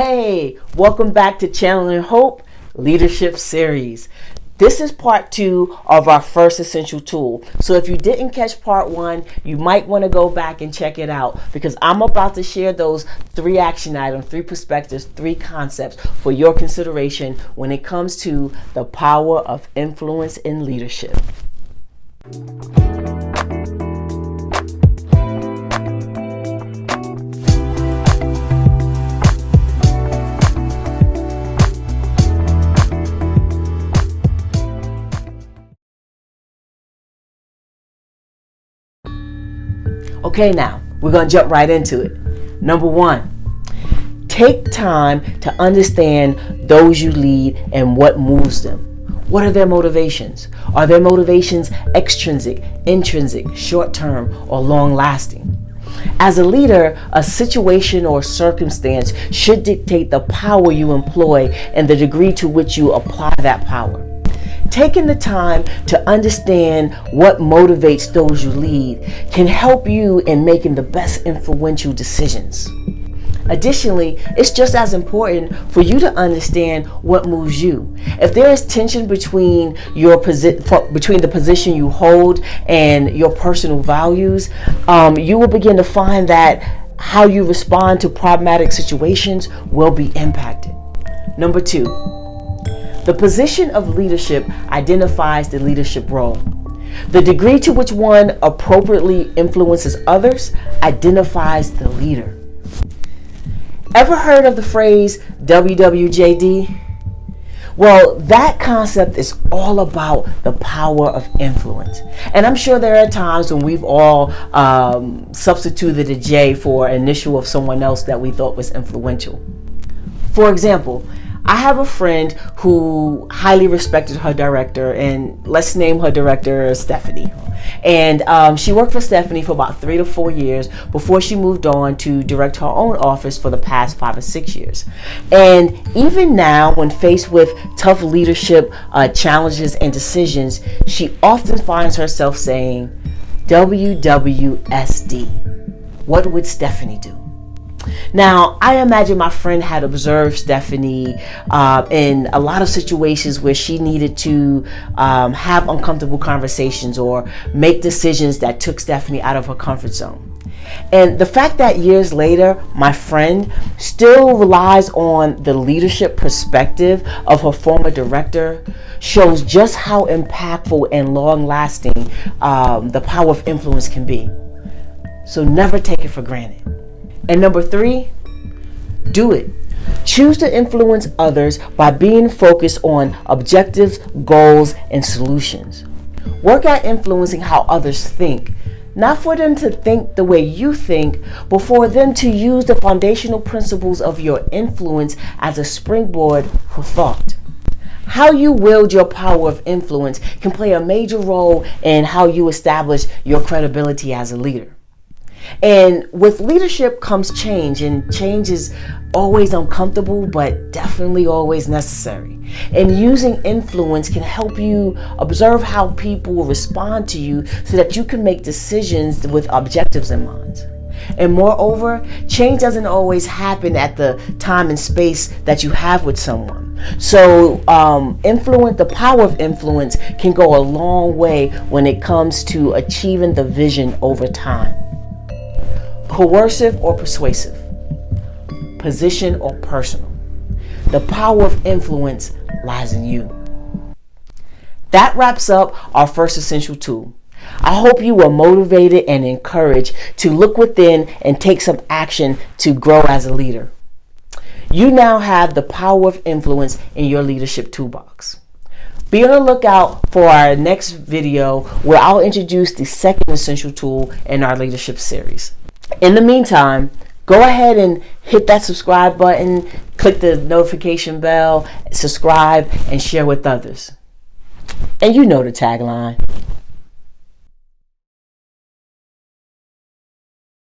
Hey, welcome back to Channeling Hope Leadership Series. This is part 2 of our first essential tool. So if you didn't catch part 1, you might want to go back and check it out because I'm about to share those 3 action items, 3 perspectives, 3 concepts for your consideration when it comes to the power of influence in leadership. Okay, now we're going to jump right into it. Number 1, take time to understand those you lead and what moves them. What are their motivations? Are their motivations extrinsic, intrinsic, short-term, or long-lasting? As a leader, a situation or circumstance should dictate the power you employ and the degree to which you apply that power. Taking the time to understand what motivates those you lead can help you in making the best influential decisions. Additionally, it's just as important for you to understand what moves you. If there is tension between between the position you hold and your personal values, you will begin to find that how you respond to problematic situations will be impacted. Number 2. The position of leadership identifies the leadership role. The degree to which one appropriately influences others identifies the leader. Ever heard of the phrase WWJD? Well, that concept is all about the power of influence. And I'm sure there are times when we've all substituted a J for an initial of someone else that we thought was influential. For example, I have a friend who highly respected her director, and let's name her director Stephanie. And she worked for Stephanie for about 3 to 4 years before she moved on to direct her own office for the past 5 or 6 years. And even now, when faced with tough leadership challenges and decisions, she often finds herself saying, WWSD. What would Stephanie do? Now, I imagine my friend had observed Stephanie in a lot of situations where she needed to have uncomfortable conversations or make decisions that took Stephanie out of her comfort zone. And the fact that years later, my friend still relies on the leadership perspective of her former director shows just how impactful and long-lasting the power of influence can be. So never take it for granted. And number 3, do it. Choose to influence others by being focused on objectives, goals, and solutions. Work at influencing how others think, not for them to think the way you think, but for them to use the foundational principles of your influence as a springboard for thought. How you wield your power of influence can play a major role in how you establish your credibility as a leader. And with leadership comes change, and change is always uncomfortable, but definitely always necessary. And using influence can help you observe how people will respond to you so that you can make decisions with objectives in mind. And moreover, change doesn't always happen at the time and space that you have with someone. So the power of influence can go a long way when it comes to achieving the vision over time. Coercive or persuasive, position or personal. The power of influence lies in you. That wraps up our first essential tool. I hope you were motivated and encouraged to look within and take some action to grow as a leader. You now have the power of influence in your leadership toolbox. Be on the lookout for our next video where I'll introduce the second essential tool in our leadership series. In the meantime, go ahead and hit that subscribe button, click the notification bell, subscribe, and share with others. And you know the tagline.